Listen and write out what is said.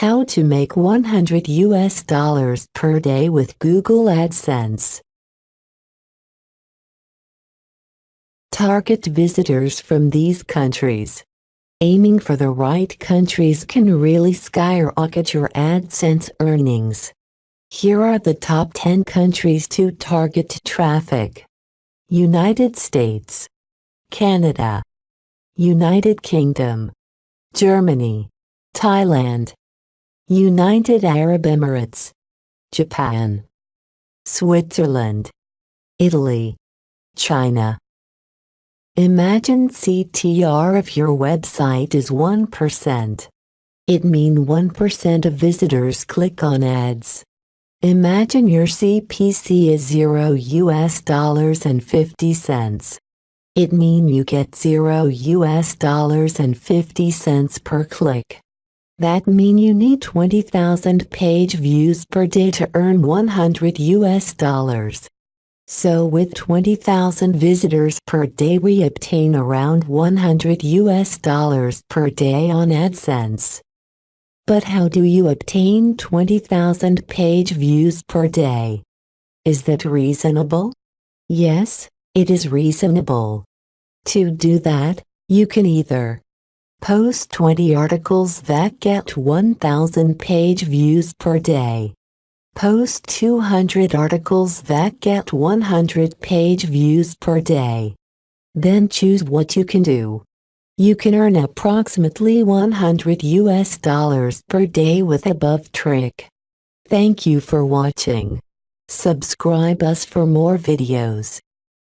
How to make $100 per day with Google AdSense. Target visitors from these countries. Aiming for the right countries can really skyrocket your AdSense earnings. Here are the top 10 countries to target traffic. United States, Canada, United Kingdom, Germany, Thailand, United Arab Emirates, Japan, Switzerland, Italy, China. Imagine CTR if your website is 1%. It means 1% of visitors click on ads. Imagine your CPC is $0 and 50 cents. It means you get $0 and 50 cents per click. That means you need 20,000 page views per day to earn $100. So with 20,000 visitors per day we obtain around $100 per day on AdSense. But how do you obtain 20,000 page views per day? Is that reasonable? Yes, it is reasonable. To do that, you can either post 20 articles that get 1,000 page views per day. Post 200 articles that get 100 page views per day. Then choose what you can do. You can earn approximately $100 per day with above trick. Thank you for watching. Subscribe us for more videos.